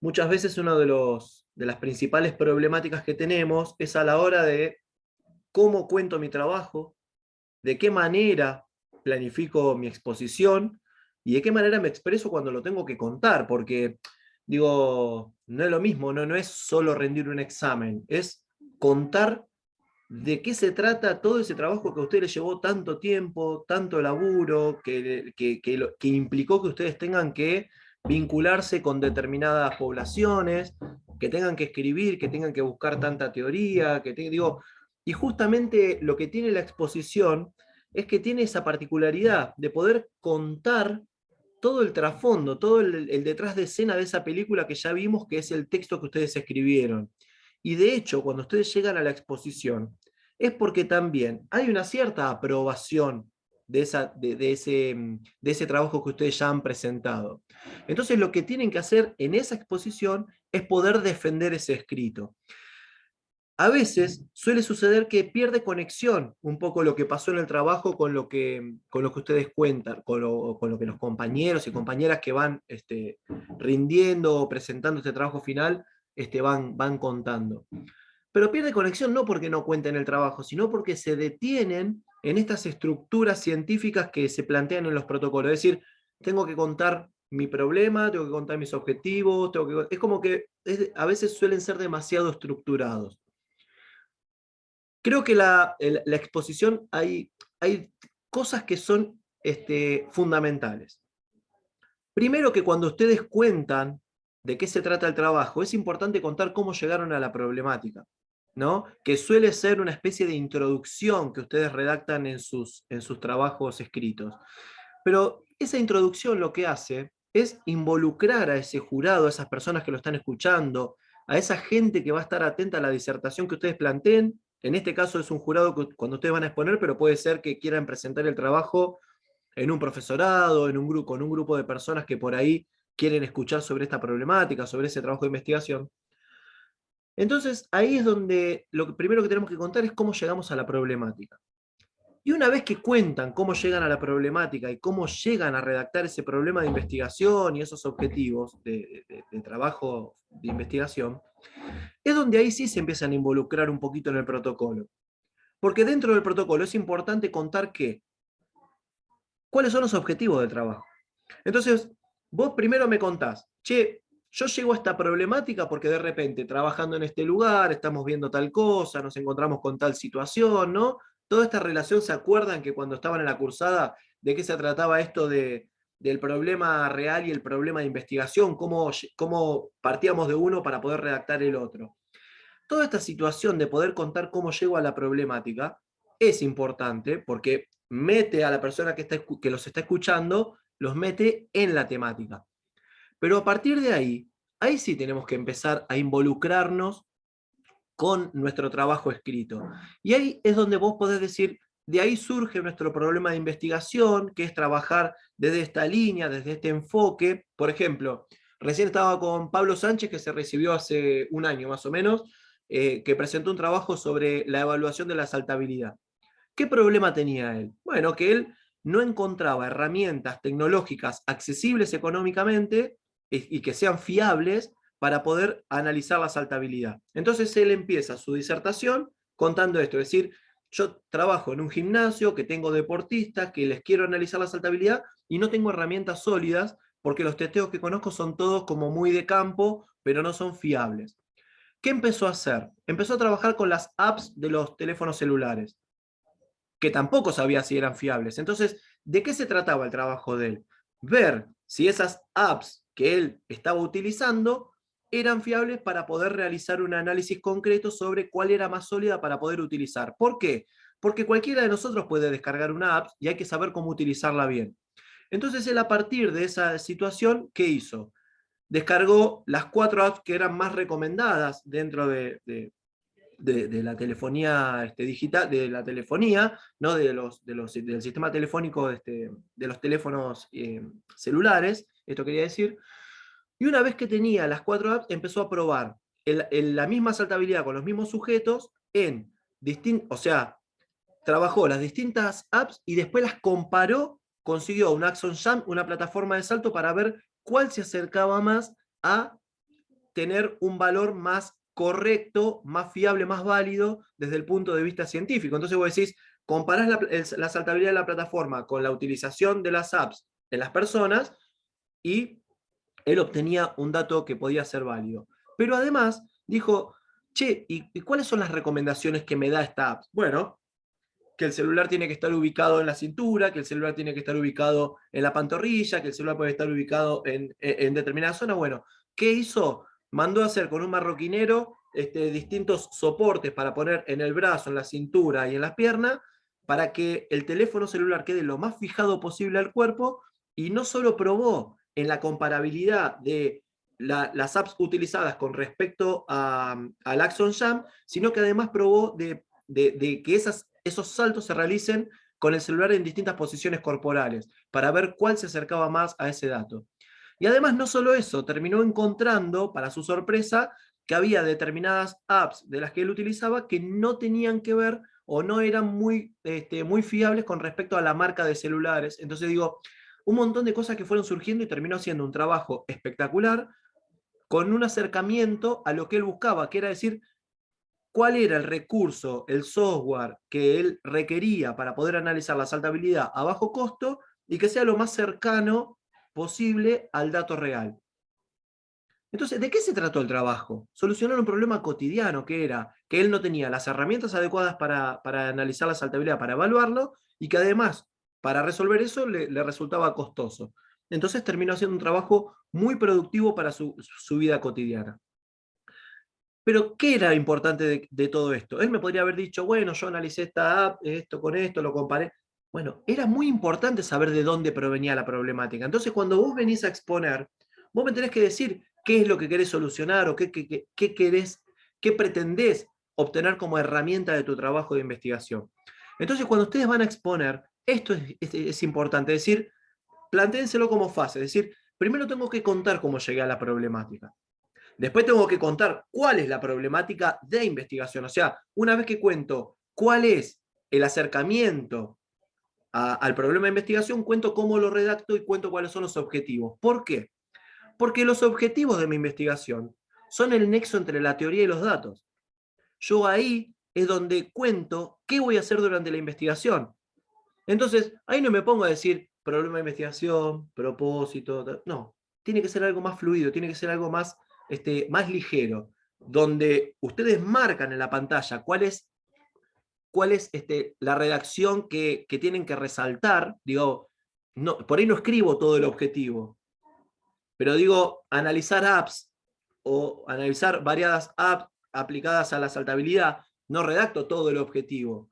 muchas veces una de las principales problemáticas que tenemos es a la hora de cómo cuento mi trabajo, de qué manera planifico mi exposición y de qué manera me expreso cuando lo tengo que contar, porque digo, no es lo mismo, no es solo rendir un examen, es contar de qué se trata todo ese trabajo que a usted le llevó tanto tiempo, tanto laburo, que implicó que ustedes tengan que vincularse con determinadas poblaciones, que tengan que escribir, que tengan que buscar tanta teoría, digo, y justamente lo que tiene la exposición es que tiene esa particularidad de poder contar todo el trasfondo, todo el detrás de escena de esa película que ya vimos, que es el texto que ustedes escribieron. Y de hecho, cuando ustedes llegan a la exposición, es porque también hay una cierta aprobación de ese trabajo que ustedes ya han presentado. Entonces, lo que tienen que hacer en esa exposición es poder defender ese escrito. A veces suele suceder que pierde conexión un poco lo que pasó en el trabajo con lo que ustedes cuentan, con lo que los compañeros y compañeras que van rindiendo o presentando este trabajo final van contando. Pero pierde conexión no porque no cuenten el trabajo, sino porque se detienen en estas estructuras científicas que se plantean en los protocolos. Es decir, tengo que contar mi problema, tengo que contar mis objetivos, es como que a veces suelen ser demasiado estructurados. Creo que la exposición hay cosas que son fundamentales. Primero, que cuando ustedes cuentan de qué se trata el trabajo, es importante contar cómo llegaron a la problemática, ¿no? Que suele ser una especie de introducción que ustedes redactan en sus trabajos escritos. Pero esa introducción lo que hace es involucrar a ese jurado, a esas personas que lo están escuchando, a esa gente que va a estar atenta a la disertación que ustedes planteen. En este caso es un jurado que cuando ustedes van a exponer, pero puede ser que quieran presentar el trabajo en un profesorado, con un grupo de personas que por ahí quieren escuchar sobre esta problemática, sobre ese trabajo de investigación. Entonces, ahí es donde lo primero que tenemos que contar es cómo llegamos a la problemática. Y una vez que cuentan cómo llegan a la problemática y cómo llegan a redactar ese problema de investigación y esos objetivos de trabajo de investigación, es donde ahí sí se empiezan a involucrar un poquito en el protocolo. Porque dentro del protocolo es importante contar cuáles son los objetivos del trabajo. Entonces, vos primero me contás, che, yo llego a esta problemática porque de repente trabajando en este lugar, estamos viendo tal cosa, nos encontramos con tal situación, ¿no? Toda esta relación, ¿se acuerdan que cuando estaban en la cursada, de qué se trataba esto del problema real y el problema de investigación, cómo partíamos de uno para poder redactar el otro? Toda esta situación de poder contar cómo llego a la problemática es importante porque mete a la persona que los está escuchando, los mete en la temática. Pero a partir de ahí sí tenemos que empezar a involucrarnos con nuestro trabajo escrito. Y ahí es donde vos podés decir, de ahí surge nuestro problema de investigación, que es trabajar desde esta línea, desde este enfoque. Por ejemplo, recién estaba con Pablo Sánchez, que se recibió hace un año más o menos, que presentó un trabajo sobre la evaluación de la saltabilidad. ¿Qué problema tenía él? Bueno, que él no encontraba herramientas tecnológicas accesibles económicamente y que sean fiables para poder analizar la saltabilidad. Entonces él empieza su disertación contando esto, es decir, yo trabajo en un gimnasio, que tengo deportistas, que les quiero analizar la saltabilidad y no tengo herramientas sólidas porque los testeos que conozco son todos como muy de campo, pero no son fiables. ¿Qué empezó a hacer? Empezó a trabajar con las apps de los teléfonos celulares, que tampoco sabía si eran fiables. Entonces, ¿de qué se trataba el trabajo de él? Ver si esas apps que él estaba utilizando eran fiables para poder realizar un análisis concreto sobre cuál era más sólida para poder utilizar. ¿Por qué? Porque cualquiera de nosotros puede descargar una app y hay que saber cómo utilizarla bien. Entonces él, a partir de esa situación, ¿qué hizo? Descargó las 4 apps que eran más recomendadas dentro de la telefonía digital, de la telefonía, ¿no? Del sistema telefónico de los teléfonos celulares, esto quería decir. Y una vez que tenía las 4 apps, empezó a probar la misma saltabilidad con los mismos sujetos o sea, trabajó las distintas apps y después las comparó, consiguió un Axon Jump, una plataforma de salto, para ver cuál se acercaba más a tener un valor más correcto, más fiable, más válido desde el punto de vista científico. Entonces vos decís, comparás la saltabilidad de la plataforma con la utilización de las apps en las personas y él obtenía un dato que podía ser válido. Pero además dijo, che, ¿y cuáles son las recomendaciones que me da esta app? Bueno, que el celular tiene que estar ubicado en la cintura, que el celular tiene que estar ubicado en la pantorrilla, que el celular puede estar ubicado en determinada zona. Bueno, ¿qué hizo? Mandó a hacer con un marroquinero distintos soportes para poner en el brazo, en la cintura y en las piernas, para que el teléfono celular quede lo más fijado posible al cuerpo, y no solo probó en la comparabilidad de las apps utilizadas con respecto al Axon Jam, sino que además probó de que esos saltos se realicen con el celular en distintas posiciones corporales, para ver cuál se acercaba más a ese dato. Y además no solo eso, terminó encontrando, para su sorpresa, que había determinadas apps de las que él utilizaba que no tenían que ver o no eran muy fiables con respecto a la marca de celulares. Entonces digo, un montón de cosas que fueron surgiendo, y terminó haciendo un trabajo espectacular con un acercamiento a lo que él buscaba, que era decir, cuál era el recurso, el software que él requería para poder analizar la saltabilidad a bajo costo y que sea lo más cercano posible al dato real. Entonces, ¿de qué se trató el trabajo? Solucionar un problema cotidiano, que era que él no tenía las herramientas adecuadas para analizar la saltabilidad, para evaluarlo, y que además, para resolver eso, le resultaba costoso. Entonces terminó haciendo un trabajo muy productivo para su vida cotidiana. Pero, ¿qué era importante de todo esto? Él me podría haber dicho, bueno, yo analicé esta app, esto con esto, lo comparé. Bueno, era muy importante saber de dónde provenía la problemática. Entonces, cuando vos venís a exponer, vos me tenés que decir qué es lo que querés solucionar, o qué querés, qué pretendés obtener como herramienta de tu trabajo de investigación. Entonces, cuando ustedes van a exponer, esto es importante, es decir, plantéenselo como fase, es decir, primero tengo que contar cómo llegué a la problemática. Después tengo que contar cuál es la problemática de investigación. O sea, una vez que cuento cuál es el acercamiento al problema de investigación, cuento cómo lo redacto y cuento cuáles son los objetivos. ¿Por qué? Porque los objetivos de mi investigación son el nexo entre la teoría y los datos. Yo ahí es donde cuento qué voy a hacer durante la investigación. Entonces, ahí no me pongo a decir problema de investigación, propósito, no. Tiene que ser algo más fluido, tiene que ser algo más ligero, donde ustedes marcan en la pantalla cuál es la redacción que tienen que resaltar. Digo, no, por ahí no escribo todo el objetivo, pero digo, analizar apps o analizar variadas apps aplicadas a la saltabilidad, no redacto todo el objetivo,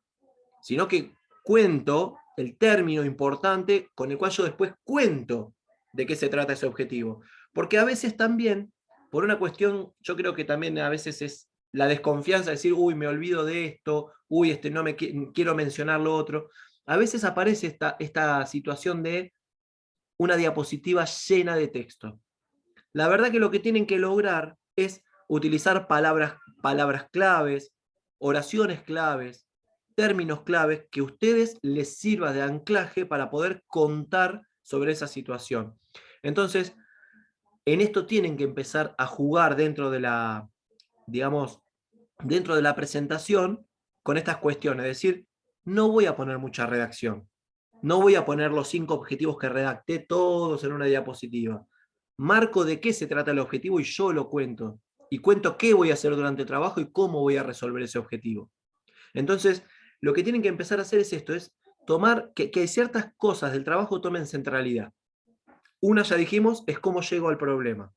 sino que cuento el término importante con el cual yo después cuento de qué se trata ese objetivo. Porque a veces también, por una cuestión, yo creo que también a veces es la desconfianza de decir, uy, me olvido de esto, uy, no me quiero mencionar lo otro. A veces aparece esta situación de una diapositiva llena de texto. La verdad que lo que tienen que lograr es utilizar palabras claves, oraciones claves, términos claves que a ustedes les sirva de anclaje para poder contar sobre esa situación. Entonces, en esto tienen que empezar a jugar digamos, dentro de la presentación con estas cuestiones. Es decir, no voy a poner mucha redacción. No voy a poner los 5 objetivos que redacté todos en una diapositiva. Marco de qué se trata el objetivo y yo lo cuento. Y cuento qué voy a hacer durante el trabajo y cómo voy a resolver ese objetivo. Entonces, lo que tienen que empezar a hacer es esto, es tomar que ciertas cosas del trabajo tomen centralidad. Una, ya dijimos, es cómo llego al problema.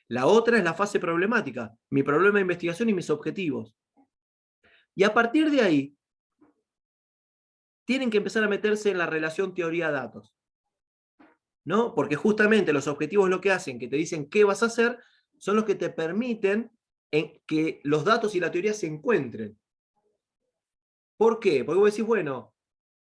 La otra es la fase problemática, mi problema de investigación y mis objetivos. Y a partir de ahí, tienen que empezar a meterse en la relación teoría-datos, ¿no? Porque justamente los objetivos lo que hacen, que te dicen qué vas a hacer, son los que te permiten que los datos y la teoría se encuentren. ¿Por qué? Porque vos decís, bueno,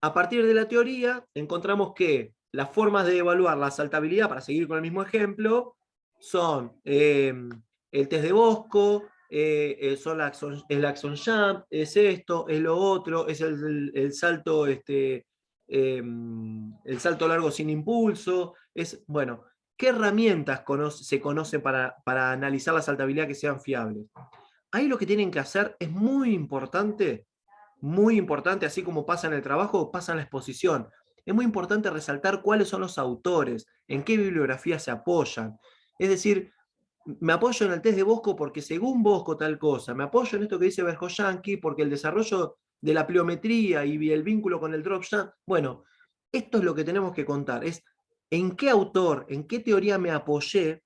a partir de la teoría encontramos que las formas de evaluar la saltabilidad, para seguir con el mismo ejemplo, son el test de Bosco, el Axon Jump, es esto, es lo otro, es el salto largo sin impulso, bueno, ¿Qué herramientas se conocen para analizar la saltabilidad que sean fiables? Ahí lo que tienen que hacer es muy importante, así como pasa en el trabajo, pasa en la exposición. Es muy importante resaltar cuáles son los autores, en qué bibliografía se apoyan. Es decir, me apoyo en el test de Bosco porque según Bosco tal cosa, me apoyo en esto que dice Verhoeven porque el desarrollo de la pliometría y el vínculo con el dropshot, bueno, esto es lo que tenemos que contar, es en qué autor, en qué teoría me apoyé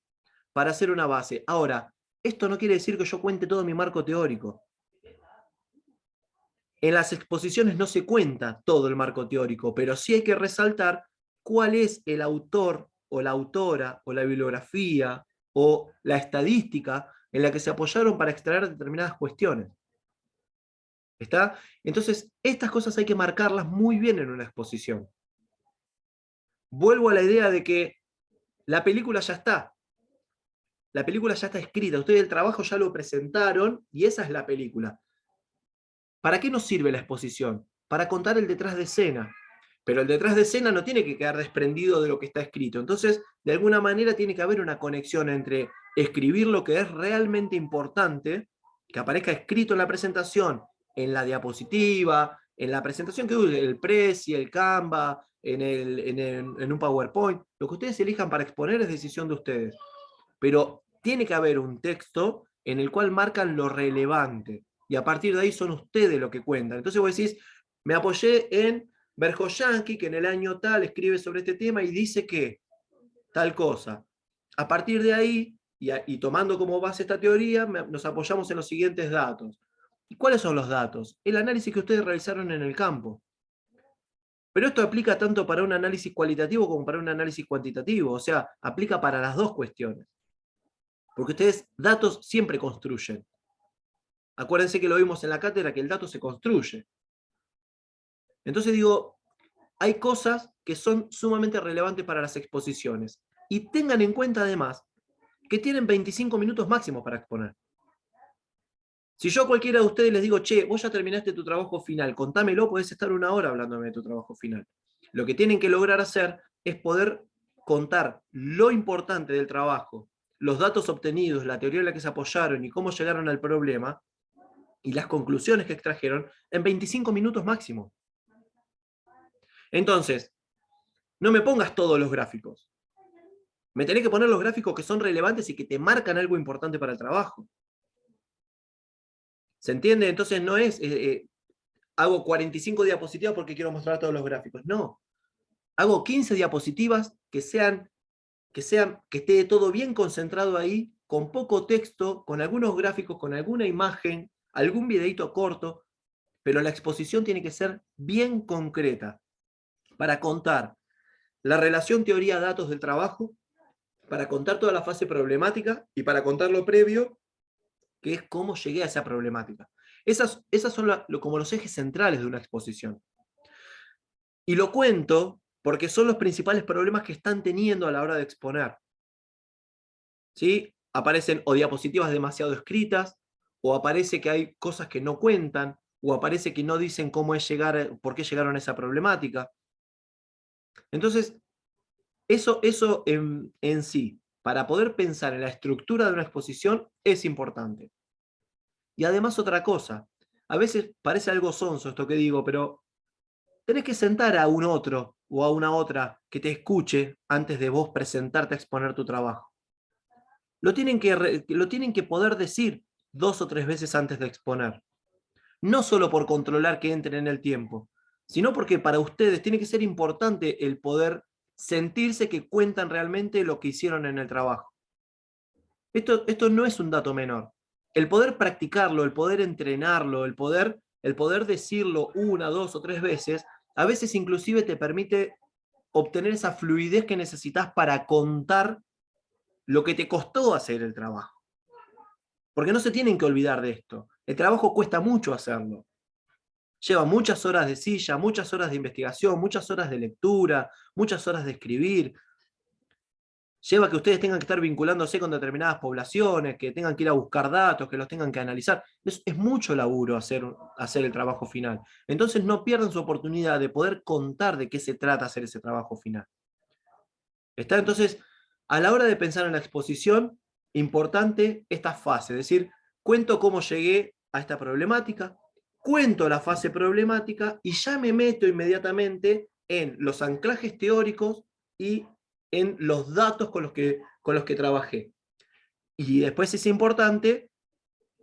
para hacer una base. Ahora, esto no quiere decir que yo cuente todo mi marco teórico. En las exposiciones no se cuenta todo el marco teórico, pero sí hay que resaltar cuál es el autor o la autora o la bibliografía o la estadística en la que se apoyaron para extraer determinadas cuestiones. ¿Está? Entonces, estas cosas hay que marcarlas muy bien en una exposición. Vuelvo a la idea de que la película ya está. La película ya está escrita. Ustedes el trabajo ya lo presentaron y esa es la película. ¿Para qué nos sirve la exposición? Para contar el detrás de escena. Pero el detrás de escena no tiene que quedar desprendido de lo que está escrito. Entonces, de alguna manera tiene que haber una conexión entre escribir lo que es realmente importante, que aparezca escrito en la presentación, en la diapositiva, en la presentación que use, el Prezi, el Canva, en un PowerPoint. Lo que ustedes elijan para exponer es decisión de ustedes. Pero tiene que haber un texto en el cual marcan lo relevante. Y a partir de ahí son ustedes los que cuentan. Entonces vos decís, me apoyé en Verhoeven, que en el año tal escribe sobre este tema y dice que tal cosa. A partir de ahí, y tomando como base esta teoría, nos apoyamos en los siguientes datos. ¿Y cuáles son los datos? El análisis que ustedes realizaron en el campo. Pero esto aplica tanto para un análisis cualitativo como para un análisis cuantitativo, o sea, aplica para las dos cuestiones. Porque ustedes datos siempre construyen. Acuérdense que lo vimos en la cátedra, que el dato se construye. Entonces digo, hay cosas que son sumamente relevantes para las exposiciones. Y tengan en cuenta además que tienen 25 minutos máximos para exponer. Si yo a cualquiera de ustedes les digo, che, vos ya terminaste tu trabajo final, contámelo, podés estar 1 hora hablándome de tu trabajo final. Lo que tienen que lograr hacer es poder contar lo importante del trabajo, los datos obtenidos, la teoría en la que se apoyaron y cómo llegaron al problema, y las conclusiones que extrajeron en 25 minutos máximo. Entonces, no me pongas todos los gráficos. Me tenés que poner los gráficos que son relevantes y que te marcan algo importante para el trabajo. ¿Se entiende? Entonces no es, hago 45 diapositivas porque quiero mostrar todos los gráficos. No. Hago 15 diapositivas que esté todo bien concentrado ahí, con poco texto, con algunos gráficos, con alguna imagen, algún videito corto, pero la exposición tiene que ser bien concreta para contar la relación teoría-datos del trabajo, para contar toda la fase problemática y para contar lo previo, que es cómo llegué a esa problemática. Esas son como los ejes centrales de una exposición. Y lo cuento porque son los principales problemas que están teniendo a la hora de exponer. ¿Sí? Aparecen o diapositivas demasiado escritas, o aparece que hay cosas que no cuentan, o aparece que no dicen cómo es llegar, por qué llegaron a esa problemática. Entonces, eso en sí, para poder pensar en la estructura de una exposición, es importante. Y además otra cosa, a veces parece algo sonso esto que digo, pero tenés que sentar a un otro o a una otra que te escuche antes de vos presentarte a exponer tu trabajo. Lo tienen que poder decir 2 o 3 veces antes de exponer. No solo por controlar que entren en el tiempo, sino porque para ustedes tiene que ser importante el poder sentirse que cuentan realmente lo que hicieron en el trabajo. Esto no es un dato menor. El poder practicarlo, el poder entrenarlo, el poder decirlo 1, 2 o 3 veces, a veces inclusive te permite obtener esa fluidez que necesitas para contar lo que te costó hacer el trabajo. Porque no se tienen que olvidar de esto. El trabajo cuesta mucho hacerlo. Lleva muchas horas de silla, muchas horas de investigación, muchas horas de lectura, muchas horas de escribir. Lleva que ustedes tengan que estar vinculándose con determinadas poblaciones, que tengan que ir a buscar datos, que los tengan que analizar. Es mucho laburo hacer el trabajo final. Entonces no pierdan su oportunidad de poder contar de qué se trata hacer ese trabajo final. ¿Está? Entonces, A la hora de pensar en la exposición, importante esta fase, es decir, cuento cómo llegué a esta problemática, cuento la fase problemática y ya me meto inmediatamente en los anclajes teóricos y en los datos con los que trabajé. Y después es importante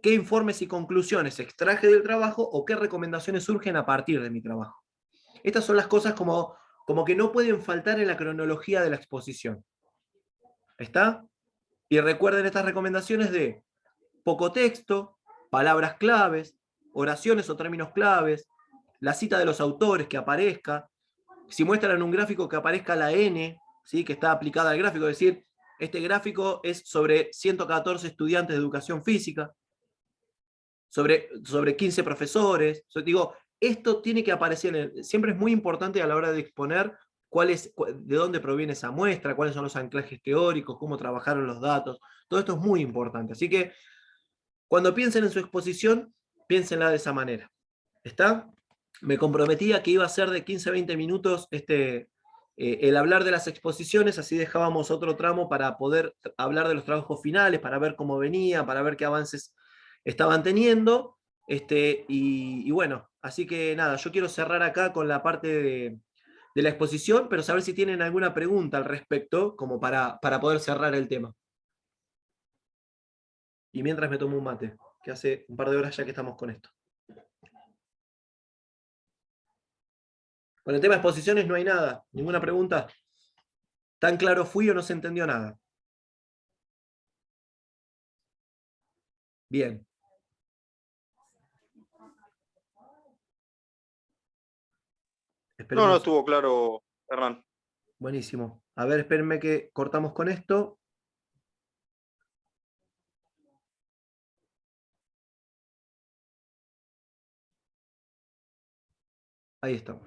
qué informes y conclusiones extraje del trabajo o qué recomendaciones surgen a partir de mi trabajo. Estas son las cosas como que no pueden faltar en la cronología de la exposición. ¿Está? Y recuerden estas recomendaciones de poco texto, palabras claves, oraciones o términos claves, la cita de los autores que aparezca, si muestran en un gráfico que aparezca la N, ¿sí? Que está aplicada al gráfico, es decir, este gráfico es sobre 114 estudiantes de educación física, sobre 15 profesores. Digo, esto tiene que aparecer, siempre es muy importante a la hora de exponer de dónde proviene esa muestra, cuáles son los anclajes teóricos, cómo trabajaron los datos. Todo esto es muy importante. Así que cuando piensen en su exposición, piénsenla de esa manera. ¿Está? Me comprometía que iba a ser de 15 a 20 minutos el hablar de las exposiciones, así dejábamos otro tramo para poder hablar de los trabajos finales, para ver cómo venía, para ver qué avances estaban teniendo. Y bueno, así que nada, yo quiero cerrar acá con la parte de la exposición, pero saber si tienen alguna pregunta al respecto, como para poder cerrar el tema. Y mientras me tomo un mate, que hace un par de horas ya que estamos con esto. Con el tema de exposiciones no hay nada, ninguna pregunta. ¿Tan claro fui o no se entendió nada? Bien. No, no Esperemos. estuvo claro, Hernán. Buenísimo. A ver, espérenme que cortamos con esto. Ahí estamos.